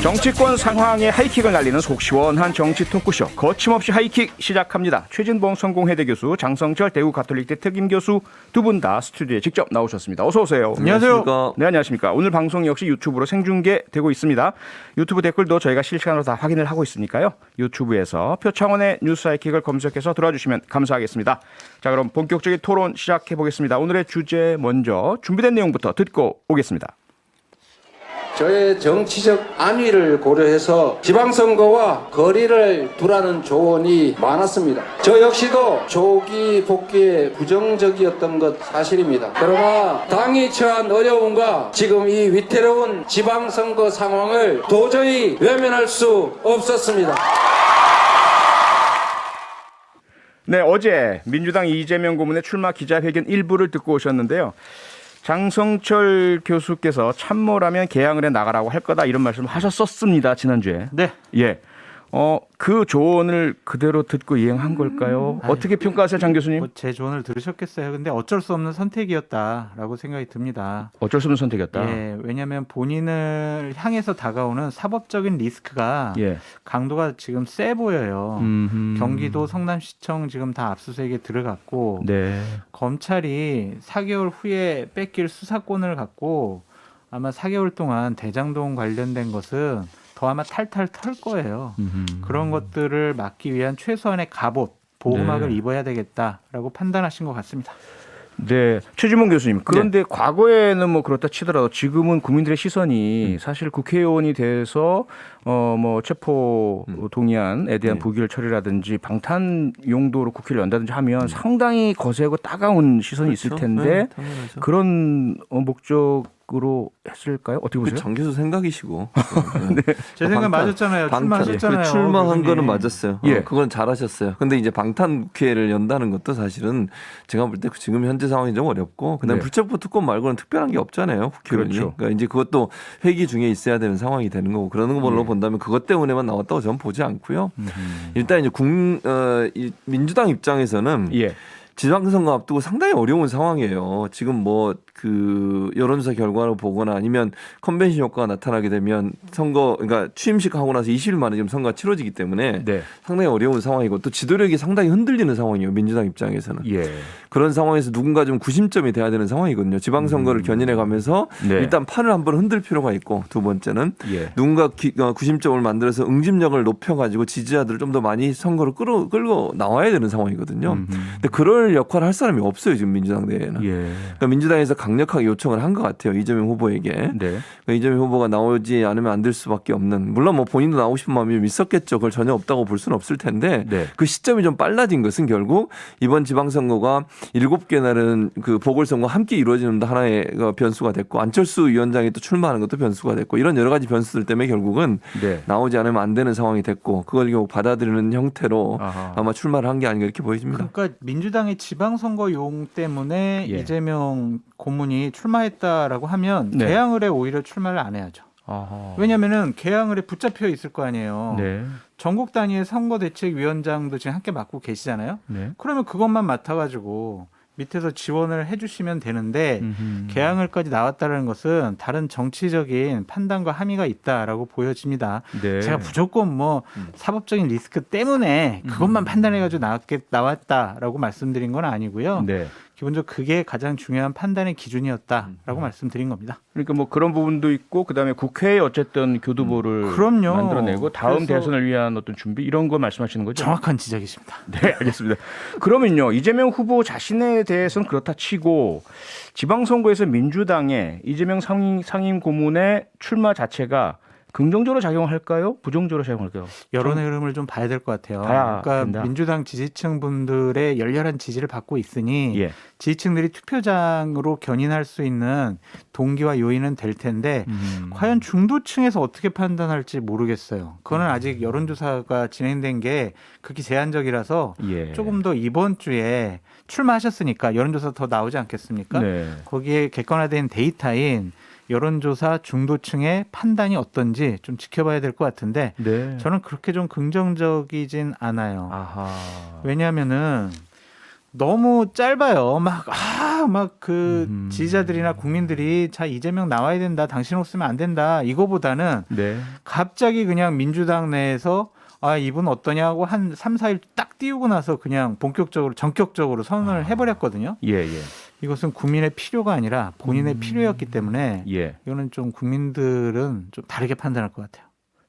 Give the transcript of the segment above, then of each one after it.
정치권 상황에 하이킥을 날리는 속 시원한 정치 토크쇼 거침없이 하이킥 시작합니다. 최진봉 성공회대 교수, 장성철 대구 가톨릭대 특임 교수 두 분 다 스튜디오에 직접 나오셨습니다. 어서 오세요. 안녕하세요. 네, 안녕하십니까. 오늘 방송 역시 유튜브로 생중계되고 있습니다. 유튜브 댓글도 저희가 실시간으로 다 확인을 하고 있으니까요. 유튜브에서 표창원의 뉴스 하이킥을 검색해서 들어와주시면 감사하겠습니다. 자, 그럼 본격적인 토론 시작해 보겠습니다. 오늘의 주제 먼저 준비된 내용부터 듣고 오겠습니다. 저의 정치적 안위를 고려해서 지방선거와 거리를 두라는 조언이 많았습니다. 저 역시도 조기 복귀에 부정적이었던 것 사실입니다. 그러나 당이 처한 어려움과 지금 이 위태로운 지방선거 상황을 도저히 외면할 수 없었습니다. 네, 어제 민주당 이재명 고문의 출마 기자회견 일부를 듣고 오셨는데요. 장성철 교수께서 참모라면 개항을 해 나가라고 할 거다 이런 말씀을 하셨었습니다. 지난주에. 네. 예. 그 조언을 그대로 듣고 이행한 걸까요? 어떻게 평가하세요, 장 교수님? 뭐 제 조언을 들으셨겠어요. 근데 어쩔 수 없는 선택이었다라고 생각이 듭니다. 어쩔 수 없는 선택이었다. 예, 왜냐하면 본인을 향해서 다가오는 사법적인 리스크가 예. 강도가 지금 세 보여요. 경기도 성남시청 지금 다 압수수색에 들어갔고 네. 검찰이 4개월 후에 뺏길 수사권을 갖고 아마 4개월 동안 대장동 관련된 것은 더 아마 탈탈 털 거예요. 그런 것들을 막기 위한 최소한의 갑옷, 보호막을 네. 입어야 되겠다라고 판단하신 것 같습니다. 네, 최진봉 교수님. 그런데 과거에는 뭐 그렇다 치더라도 지금은 국민들의 시선이 사실 국회의원이 돼서 뭐 체포 동의안에 대한 부기를 처리라든지 방탄 용도로 국회를 연다든지 하면 상당히 거세고 따가운 시선이 있을 텐데 네, 당연하죠. 그런 목적으로 했을까요? 어떻게 보세요? 정 교수 생각이시고. 제 생각 맞았잖아요. 출마하셨잖아요. 출마한 교수님. 거는 맞았어요. 예. 그건 잘하셨어요. 근데 이제 방탄 국회를 연다는 것도 사실은 제가 볼 때 지금 현재 상황이 좀 어렵고 그다음에 네. 불체포 특권 말고는 특별한 게 없잖아요. 국회의원이. 그렇죠. 그러니까 이제 그것도 회기 중에 있어야 되는 상황이 되는 거고 그러는 걸로 예. 본다면 그것 때문에만 나왔다고 저는 보지 않고요. 일단 이제 이 민주당 입장에서는 예. 지방선거 앞두고 상당히 어려운 상황이에요. 지금 뭐 그 여론조사 결과를 보거나 아니면 컨벤션 효과가 나타나게 되면 선거, 그러니까 취임식 하고 나서 20일 만에 지금 선거가 치러지기 때문에 네. 상당히 어려운 상황이고 또 지도력이 상당히 흔들리는 상황이에요. 민주당 입장에서는. 예. 그런 상황에서 누군가 좀 구심점이 돼야 되는 상황이거든요. 지방선거를 견인해 가면서 네. 일단 판을 한번 흔들 필요가 있고 두 번째는 예. 누군가 구심점을 만들어서 응집력을 높여가지고 지지자들을 좀 더 많이 선거로 끌고 나와야 되는 상황이거든요. 근데 그럴 역할을 할 사람이 없어요. 지금 민주당 내에는. 예. 그러니까 민주당에서 강력하게 요청을 한 것 같아요. 이재명 후보에게. 네. 그러니까 이재명 후보가 나오지 않으면 안 될 수밖에 없는. 물론 뭐 본인도 나오고 싶은 마음이 좀 있었겠죠. 그걸 전혀 없다고 볼 수는 없을 텐데 네. 그 시점이 좀 빨라진 것은 결국 이번 지방선거가 7개 날은 그 보궐선거 함께 이루어지는 하나의 변수가 됐고 안철수 위원장이 또 출마하는 것도 변수가 됐고 이런 여러 가지 변수들 때문에 결국은 네. 나오지 않으면 안 되는 상황이 됐고 그걸 결국 받아들이는 형태로 아하. 아마 출마를 한 게 아닌가 이렇게 보여집니다. 그러니까 민주당의 지방선거용 때문에 예. 이재명 고문이 출마했다라고 하면 네. 개항을 해 오히려 출마를 안 해야죠. 아하. 왜냐하면은 개항을 해 붙잡혀 있을 거 아니에요. 네. 전국 단위의 선거대책위원장도 지금 함께 맡고 계시잖아요. 네. 그러면 그것만 맡아가지고 밑에서 지원을 해주시면 되는데 개항을까지 나왔다는 것은 다른 정치적인 판단과 함의가 있다라고 보여집니다. 네. 제가 무조건 뭐 사법적인 리스크 때문에 그것만 판단해가지고 나왔다라고 말씀드린 건 아니고요. 네. 기본적으로 그게 가장 중요한 판단의 기준이었다라고 말씀드린 겁니다. 그러니까 뭐 그런 부분도 있고 그다음에 국회에 어쨌든 교두보를 그럼요. 만들어내고 다음 그래서 대선을 위한 어떤 준비 이런 거 말씀하시는 거죠? 정확한 지적이십니다. 네, 알겠습니다. 그러면요, 이재명 후보 자신에 대해서는 그렇다 치고 지방선거에서 민주당의 이재명 상임 고문의 출마 자체가 긍정적으로 작용할까요? 부정적으로 작용할까요? 여론의 흐름을 좀 봐야 될 것 같아요. 봐야 그러니까 된다. 민주당 지지층 분들의 열렬한 지지를 받고 있으니 예. 지지층들이 투표장으로 견인할 수 있는 동기와 요인은 될 텐데 과연 중도층에서 어떻게 판단할지 모르겠어요. 그거는 아직 여론조사가 진행된 게 그렇게 제한적이라서 예. 조금 더 이번 주에 출마하셨으니까 여론조사 더 나오지 않겠습니까? 네. 거기에 객관화된 데이터인 여론조사 중도층의 판단이 어떤지 좀 지켜봐야 될 것 같은데 네. 저는 그렇게 좀 긍정적이진 않아요. 아하. 왜냐하면은 너무 짧아요. 막 막 그 지지자들이나 국민들이 자 이재명 나와야 된다, 당신 없으면 안 된다 이거보다는 네. 갑자기 그냥 민주당 내에서 아 이분 어떠냐고 한 3, 4일 딱 띄우고 나서 그냥 본격적으로 전격적으로 선언을 해버렸거든요. 예, 예. 이것은 국민의 필요가 아니라 본인의 필요였기 때문에 예. 이거는 좀 국민들은 좀 다르게 판단할 것 같아요.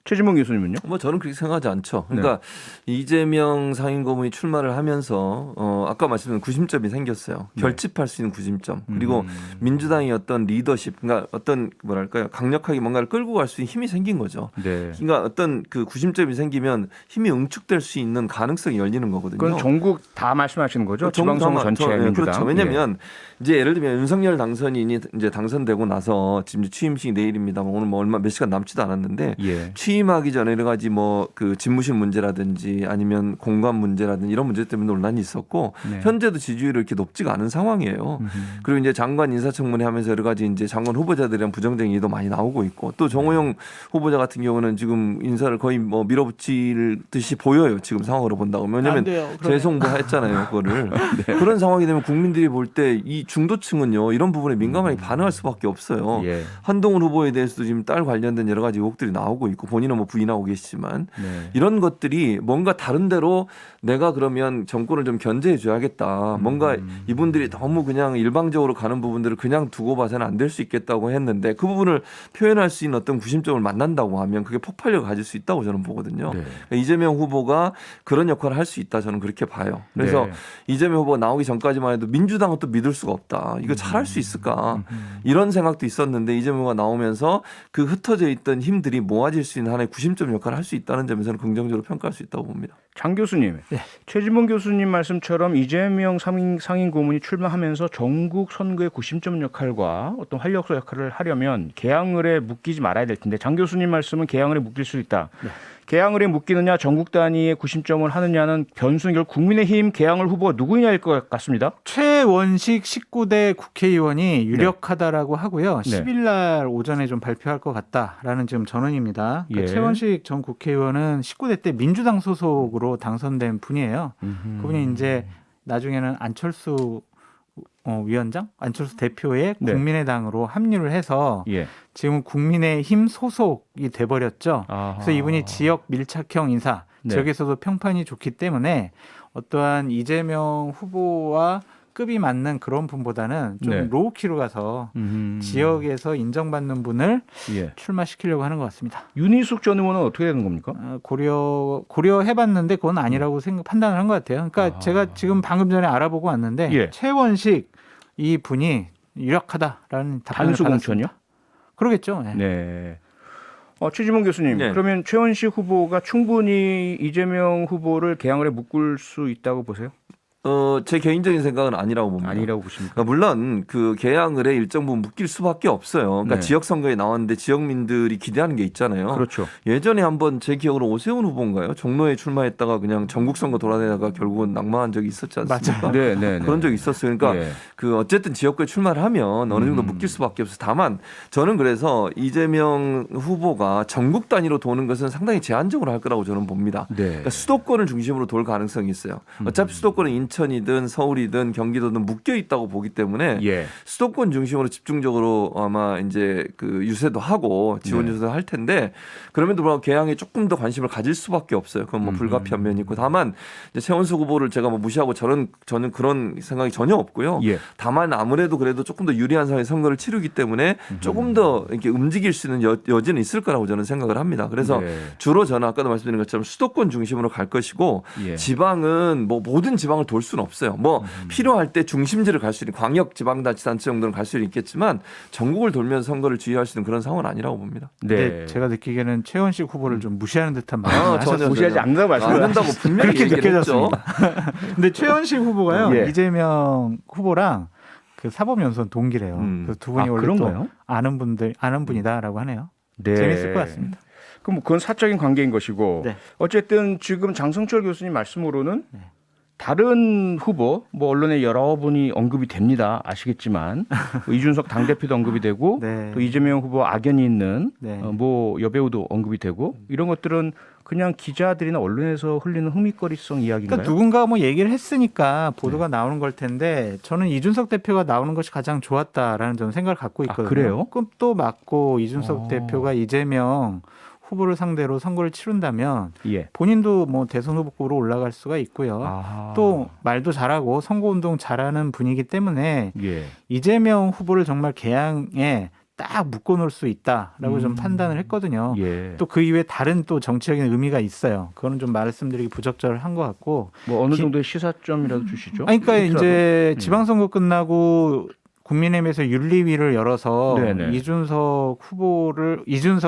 최진봉 교수님은요? 뭐 저는 그렇게 생각하지 않죠. 그러니까 이재명 상임고문이 출마를 하면서 아까 말씀드린 구심점이 생겼어요. 결집할 수 있는 구심점. 그리고 민주당의 어떤 리더십, 그러니까 어떤 뭐랄까요, 강력하게 뭔가를 끌고 갈 수 있는 힘이 생긴 거죠. 네. 그러니까 어떤 그 구심점이 생기면 힘이 응축될 수 있는 가능성이 열리는 거거든요. 그건 전국 다 말씀하시는 거죠? 지방선거 전체 민주당. 그렇죠. 왜냐하면 이제 예를 들면 윤석열 당선인이 이제 당선되고 나서 지금 취임식이 내일입니다만 오늘 뭐 얼마 몇 시간 남지도 않았는데 예. 취임하기 전에 여러 가지 뭐 그 집무실 문제라든지 아니면 공간 문제라든지 이런 문제 때문에 논란이 있었고 네. 현재도 지지율이 이렇게 높지가 않은 상황이에요. 그리고 이제 장관 인사청문회 하면서 여러 가지 이제 장관 후보자들이랑 부정적인 얘기도 많이 나오고 있고 또 정호영 후보자 같은 경우는 지금 인사를 거의 뭐 밀어붙일 듯이 보여요. 지금 상황으로 본다고. 왜냐하면 재송부했잖아요. 그거를. 그런 상황이 되면 국민들이 볼 때 이 중도층은요 이런 부분에 민감하게 반응할 수밖에 없어요. 예. 한동훈 후보에 대해서도 지금 딸 관련된 여러 가지 의혹들이 나오고 있고 본인은 뭐 부인하고 계시지만 네. 이런 것들이 뭔가 다른 데로 내가 그러면 정권을 좀 견제해 줘야겠다. 뭔가 이분들이 너무 그냥 일방적으로 가는 부분들을 그냥 두고 봐서는 안 될 수 있겠다고 했는데 그 부분을 표현할 수 있는 어떤 구심점을 만난다고 하면 그게 폭발력을 가질 수 있다고 저는 보거든요. 네. 그러니까 이재명 후보가 그런 역할을 할 수 있다. 저는 그렇게 봐요. 그래서 네. 이재명 후보가 나오기 전까지만 해도 민주당은 또 믿을 수가 없다. 이거 잘할 수 있을까? 이런 생각도 있었는데 이재명 후보가 나오면서 그 흩어져 있던 힘들이 모아질 수 있는 하나의 구심점 역할을 할 수 있다는 점에서는 긍정적으로 평가할 수 있다고 봅니다. 장 교수님, 최진봉 교수님 말씀처럼 이재명 상임 고문이 출마하면서 전국 선거의 구심점 역할과 어떤 활력소 역할을 하려면 개항을에 묶이지 말아야 될 텐데 장 교수님 말씀은 개항을에 묶일 수 있다. 개항을에 묶이느냐 전국 단위의 구심점을 하느냐는 변수는 결국 국민의힘 개항을 후보가 누구냐일 것 같습니다. 최원식 19대 국회의원이 유력하다라고 하고요. 네. 10일 날 오전에 좀 발표할 것 같다라는 지금 전언입니다. 그러니까 예. 최원식 전 국회의원은 19대 때 민주당 소속으로 당선된 분이에요. 그분이 이제 나중에는 안철수 위원장, 안철수 대표의 네. 국민의당으로 합류를 해서 예. 지금 국민의힘 소속이 돼버렸죠. 아하. 그래서 이분이 지역 밀착형 인사, 네. 지역에서도 평판이 좋기 때문에 어떠한 이재명 후보와 급이 맞는 그런 분보다는 좀 네. 로우키로 가서 지역에서 인정받는 분을 예. 출마시키려고 하는 것 같습니다. 윤희숙 전 의원은 어떻게 되는 겁니까? 고려해봤는데 그건 아니라고 판단을 한 것 같아요. 그러니까 제가 지금 방금 전에 알아보고 왔는데 예. 최원식 이 분이 유력하다라는 답변을 단수 공천이요? 받았습니다. 그러겠죠. 네. 네. 최진봉 교수님, 네. 그러면 최원식 후보가 충분히 이재명 후보를 개항을에 묶을 수 있다고 보세요? 제 개인적인 생각은 아니라고 봅니다. 아니라고 보십니까? 그러니까 물론 그 개항을에 일정 부분 묶일 수밖에 없어요. 그러니까 네. 지역 선거에 나왔는데 지역민들이 기대하는 게 있잖아요. 그렇죠. 예전에 한번 제 기억으로 오세훈 후보인가요? 종로에 출마했다가 그냥 전국 선거 돌아다니다가 결국은 낙마한 적이 있었지 않습니까? 네, 네, 네. 그런 적이 있었어요. 그러니까 예. 그 어쨌든 지역구에 출마를 하면 어느 정도 묶일 수밖에 없어요. 다만 저는 그래서 이재명 후보가 전국 단위로 도는 것은 상당히 제한적으로 할 거라고 저는 봅니다. 네. 그러니까 수도권을 중심으로 돌 가능성이 있어요. 어차피 수도권은 인천이든 서울이든 경기도든 묶여 있다고 보기 때문에 예. 수도권 중심으로 집중적으로 아마 이제 그 유세도 하고 지원 유세도 할 텐데 그럼에도 불구하고 개항에 조금 더 관심을 가질 수밖에 없어요. 그건 뭐 불가피한 면이 있고 다만 이제 최원수 후보를 제가 뭐 무시하고 저는 그런 생각이 전혀 없고요. 예. 다만 아무래도 그래도 조금 더 유리한 상황에 선거를 치르기 때문에 조금 더 이렇게 움직일 수 있는 여지는 있을 거라고 저는 생각을 합니다. 그래서 네. 주로 저는 아까도 말씀드린 것처럼 수도권 중심으로 갈 것이고 예. 지방은 뭐 모든 지방을 돌 수는 없어요. 뭐 필요할 때 중심지를 갈 수 있는 광역 지방자치단체 정도는 갈 수는 있겠지만 전국을 돌면서 선거를 지휘할 수 있는 그런 상황은 아니라고 봅니다. 근데 제가 느끼기에는 최원식 후보를 좀 무시하는 듯한 말을 전혀 하셨어요. 무시하지 않는다고 안 말씀을 된다고 분명히 그렇게 얘기를 했죠. 느껴졌습니다. 근데 최원식 후보가요 예. 이재명 후보랑 그 사법연수원 동기래요. 그래서 두 분이 원래 그런가요? 또 아는 분이다라고 하네요. 네. 재밌을 것 같습니다. 그럼 그건 사적인 관계인 것이고 네. 어쨌든 지금 장성철 교수님 말씀으로는 다른 후보 뭐 언론에 여러 분이 언급이 됩니다. 아시겠지만 뭐 이준석 당대표도 언급이 되고 네. 또 이재명 후보 악연이 있는 네. 뭐 여배우도 언급이 되고 이런 것들은 그냥 기자들이나 언론에서 흘리는 흥미거리성 이야기인가요? 그러니까 누군가 뭐 얘기를 했으니까 보도가 나오는 걸 텐데 저는 이준석 대표가 나오는 것이 가장 좋았다라는 저는 생각을 갖고 있거든요. 그래요? 그럼 또 맞고 이준석 대표가 이재명 후보를 상대로 선거를 치른다면 예. 본인도 뭐 대선 후보로 올라갈 수가 있고요. 아하. 또 말도 잘하고 선거운동 잘하는 분이기 때문에 예. 이재명 후보를 정말 개항에 딱 묶어놓을 수 있다라고 좀 판단을 했거든요. 예. 또 그 이외에 다른 또 정치적인 의미가 있어요. 그거는 좀 말씀드리기 부적절한 것 같고. 뭐 어느 정도의 시사점이라도 주시죠. 아니, 그러니까 혹시라도? 이제 지방선거 끝나고 국민의힘에서 윤리위를 열어서 네네. 이준석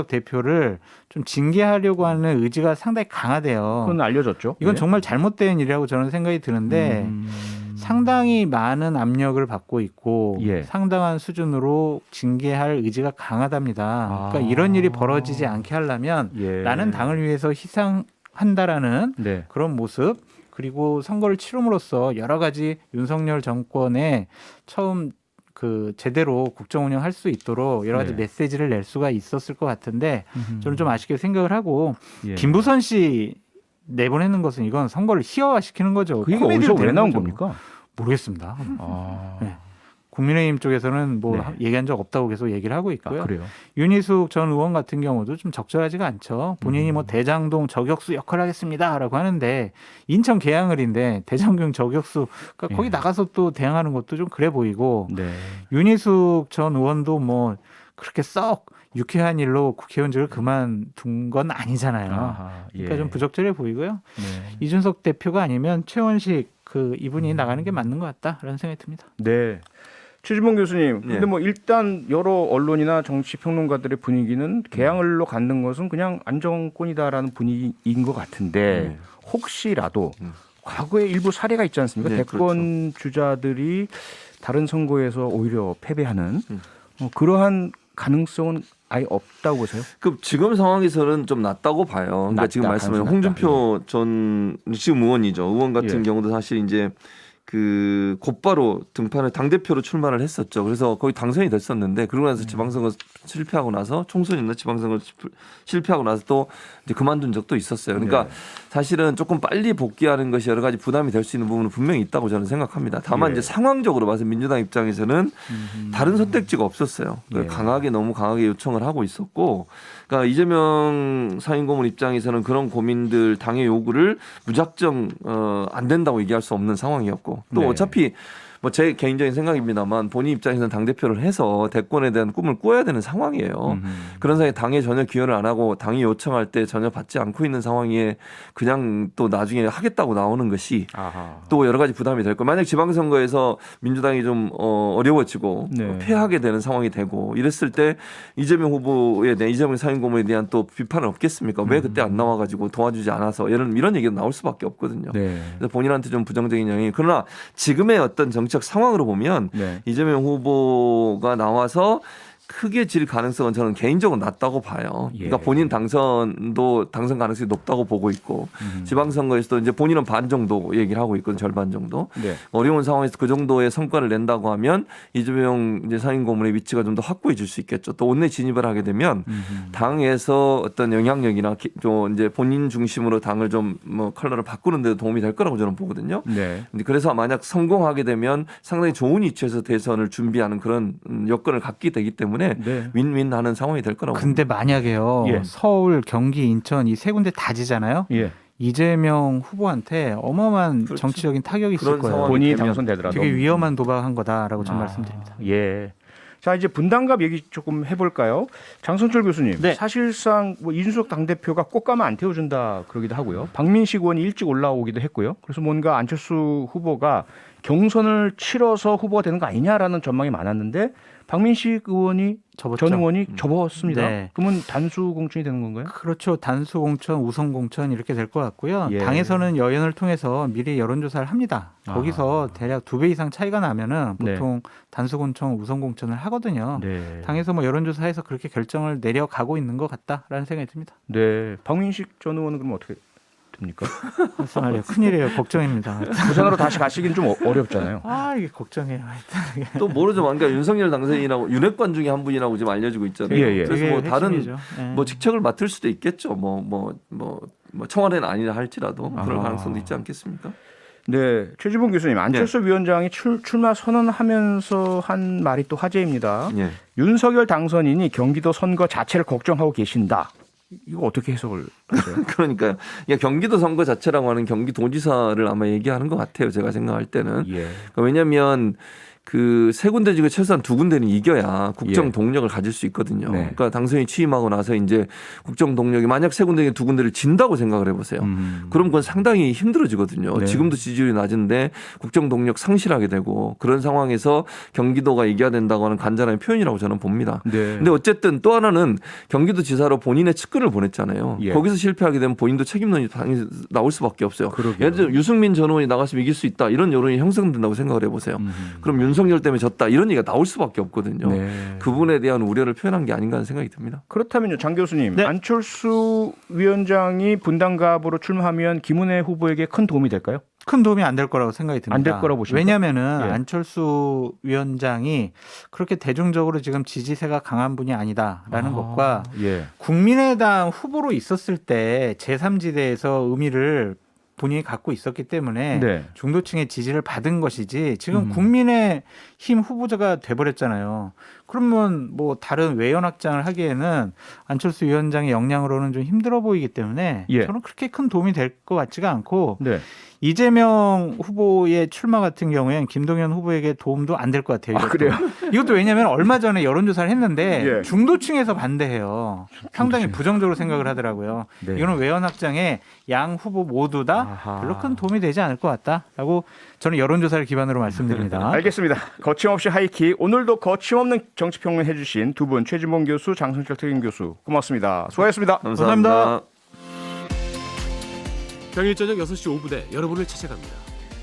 대표를 좀 징계하려고 하는 의지가 상당히 강하대요. 그건 알려졌죠. 이건 예. 정말 잘못된 일이라고 저는 생각이 드는데 상당히 많은 압력을 받고 있고 예. 상당한 수준으로 징계할 의지가 강하답니다. 그러니까 이런 일이 벌어지지 않게 하려면 예. 나는 당을 위해서 희생한다라는 네. 그런 모습 그리고 선거를 치름으로써 여러 가지 윤석열 정권의 처음 그 제대로 국정 운영할 수 있도록 여러 가지 네. 메시지를 낼 수가 있었을 것 같은데 저는 좀 아쉽게 생각을 하고 예. 김부선 씨 내보내는 것은 이건 선거를 희화화시키는 거죠. 그 얘기가 코미디로 어디서 왜 되는 나온 거죠. 겁니까? 모르겠습니다. 아, 네. 국민의힘 쪽에서는 뭐 네. 얘기한 적 없다고 계속 얘기를 하고 있고요. 그래요. 윤희숙 전 의원 같은 경우도 좀 적절하지가 않죠. 본인이 뭐 대장동 저격수 역할을 하겠습니다라고 하는데 인천 계양을인데 대장동 저격수 그러니까 거기 나가서 또 대항하는 것도 좀 그래 보이고 네. 윤희숙 전 의원도 뭐 그렇게 썩 유쾌한 일로 국회의원직을 그만둔 건 아니잖아요. 아하, 그러니까 예. 좀 부적절해 보이고요. 네. 이준석 대표가 아니면 최원식 그 이분이 나가는 게 맞는 것 같다라는 생각이 듭니다. 네. 최진봉 교수님, 근데 네. 뭐 일단 여러 언론이나 정치 평론가들의 분위기는 개항을로 갖는 것은 그냥 안정권이다라는 분위기인 것 같은데 혹시라도 과거에 일부 사례가 있지 않습니까? 네, 대권 주자들이 다른 선거에서 오히려 패배하는 그러한 가능성은 아예 없다고 보세요? 그 지금 상황에서는 좀 낮다고 봐요. 그러니까 낮다, 지금 말씀하신 가능성이 홍준표 전 지금 의원이죠. 의원 같은 예. 경우도 사실 이제 그 곧바로 등판을 당대표로 출마를 했었죠. 그래서 거의 당선이 됐었는데 그러고 나서 지방선거 실패하고 나서 총선이나 지방선거 실패하고 나서 또 이제 그만둔 적도 있었어요. 그러니까 네. 사실은 조금 빨리 복귀하는 것이 여러 가지 부담이 될 수 있는 부분은 분명히 있다고 저는 생각합니다. 다만 예. 이제 상황적으로 봐서 민주당 입장에서는 다른 선택지가 없었어요. 예. 너무 강하게 요청을 하고 있었고, 그러니까 이재명 상임고문 입장에서는 그런 고민들 당의 요구를 무작정 안 된다고 얘기할 수 없는 상황이었고, 또 네. 어차피 뭐 제 개인적인 생각입니다만 본인 입장에서는 당대표를 해서 대권에 대한 꿈을 꿔야 되는 상황이에요. 그런 사이에 당에 전혀 기여를 안 하고 당이 요청할 때 전혀 받지 않고 있는 상황에 그냥 또 나중에 하겠다고 나오는 것이 아하. 또 여러 가지 부담이 될 거예요. 만약 지방선거에서 민주당이 좀 어려워지고 네. 패하게 되는 상황이 되고 이랬을 때 이재명 후보에 대한 이재명 상임고문에 대한 또 비판은 없겠습니까? 왜 그때 안 나와가지고 도와주지 않아서 이런 얘기가 나올 수밖에 없거든요. 네. 그래서 본인한테 좀 부정적인 영향이. 그러나 지금의 어떤 정치적 상황으로 보면 네. 이재명 후보가 나와서 크게 질 가능성은 저는 개인적으로 낮다고 봐요. 예. 그러니까 본인 당선 가능성이 높다고 보고 있고 지방선거에서도 이제 본인은 반 정도 얘기를 하고 있거든요. 절반 정도. 네. 어려운 상황에서 그 정도의 성과를 낸다고 하면 이재명 이제 상임고문의 위치가 좀 더 확고해질 수 있겠죠. 또 원내 진입을 하게 되면 당에서 어떤 영향력이나 좀 이제 본인 중심으로 당을 좀 뭐 컬러를 바꾸는 데도 도움이 될 거라고 저는 보거든요. 네. 근데 그래서 만약 성공하게 되면 상당히 좋은 위치에서 대선을 준비하는 그런 여건을 갖게 되기 때문에 네. 윈윈하는 상황이 될 거라고. 근데 만약에요. 예. 서울, 경기, 인천 이 세 군데 다 지잖아요. 예. 이재명 후보한테 어마어마한 그렇죠. 정치적인 타격이 있을 그런 거예요. 상황이 본인이 되면 당선되더라도 되게 위험한 도박한 거다라고 저는 말씀드립니다. 예. 자, 이제 분당갑 얘기 조금 해볼까요? 장성철 교수님, 네. 사실상 뭐 이준석 당대표가 꽃가마 안 태워준다 그러기도 하고요. 박민식 의원이 일찍 올라오기도 했고요. 그래서 뭔가 안철수 후보가 경선을 치러서 후보가 되는 거 아니냐라는 전망이 많았는데 박민식 의원이 접었죠. 전 의원이 접었습니다. 네. 그러면 단수 공천이 되는 건가요? 그렇죠. 단수 공천, 우선 공천 이렇게 될 것 같고요. 예. 당에서는 여연을 통해서 미리 여론조사를 합니다. 거기서 대략 2배 이상 차이가 나면은 보통 단수 공천, 우선 공천을 하거든요. 네. 당에서 뭐 여론조사에서 그렇게 결정을 내려가고 있는 것 같다라는 생각이 듭니다. 네. 박민식 전 의원은 그럼 어떻게 됩니까? 무슨 말이에요? 큰일이에요. 걱정입니다. 부산으로 다시 가시긴 좀 어렵잖아요. 아 이게 걱정이에요. 하여튼. 또 모르죠. 그러니까 윤석열 당선인이라고 윤핵관 중에 한 분이라고 지금 알려지고 있잖아요. 예, 예. 그래서 뭐 이게 다른 핵심이죠. 예. 뭐 직책을 맡을 수도 있겠죠. 뭐 청와대는 아니라 할지라도 그럴 아. 가능성도 있지 않겠습니까? 네, 최지봉 교수님, 안철수 위원장이 출마 선언하면서 한 말이 또 화제입니다. 예. 윤석열 당선인이 경기도 선거 자체를 걱정하고 계신다. 이거 어떻게 해석을 하세요? 그러니까요. 경기도 선거 자체라고 하는 경기도지사를 아마 얘기하는 것 같아요. 제가 생각할 때는. 예. 그러니까 왜냐하면 그 세 군데 중에 최소한 두 군데는 이겨야 국정 예. 동력을 가질 수 있거든요. 네. 그러니까 당선이 취임하고 나서 이제 국정 동력이 만약 세 군데 중에 두 군데를 진다고 생각을 해보세요. 그럼 그건 상당히 힘들어지거든요. 네. 지금도 지지율이 낮은데 국정 동력 상실하게 되고 그런 상황에서 경기도가 이겨야 된다고 하는 간단한 표현이라고 저는 봅니다. 네. 근데 어쨌든 또 하나는 경기도 지사로 본인의 측근을 보냈잖아요. 예. 거기서 실패하게 되면 본인도 책임론이 당연히 나올 수밖에 없어요. 그러게요. 예를 들어 유승민 전 의원이 나갔으면 이길 수 있다 이런 여론이 형성된다고 생각을 해보세요. 그럼 윤석열 때문에 졌다 이런 얘기가 나올 수밖에 없거든요. 네. 그 부분에 대한 우려를 표현한 게 아닌가 하는 생각이 듭니다. 그렇다면요, 장 교수님, 네. 안철수 위원장이 분당갑으로 출마하면 김은혜 후보에게 큰 도움이 될까요? 큰 도움이 안 될 거라고 생각이 듭니다. 안 될 거라고 보십니까? 왜냐하면은 예. 안철수 위원장이 그렇게 대중적으로 지금 지지세가 강한 분이 아니다라는 것과 예. 국민의당 후보로 있었을 때 제3지대에서 의미를 본인이 갖고 있었기 때문에 네. 중도층의 지지를 받은 것이지 지금 음. 국민의힘 후보자가 돼버렸잖아요. 그러면 뭐 다른 외연 확장을 하기에는 안철수 위원장의 역량으로는 좀 힘들어 보이기 때문에 예. 저는 그렇게 큰 도움이 될 것 같지가 않고 네. 이재명 후보의 출마 같은 경우에는 김동연 후보에게 도움도 안 될 것 같아요. 아, 그래요? 이것도 왜냐하면 얼마 전에 여론조사를 했는데 예. 중도층에서 반대해요. 상당히 부정적으로 생각을 하더라고요. 네. 이거는 외연 확장에 양 후보 모두 다 아하. 별로 큰 도움이 되지 않을 것 같다라고 저는 여론조사를 기반으로 말씀드립니다. 알겠습니다. 거침없이 하이킥. 오늘도 거침없는 정치평론 해주신 두 분, 최진봉 교수, 장성철 특임 교수, 고맙습니다. 수고하셨습니다. 감사합니다. 평일 저녁 6시 5분에 여러분을 찾아갑니다.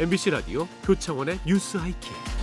MBC 라디오 표창원의 뉴스 하이킥.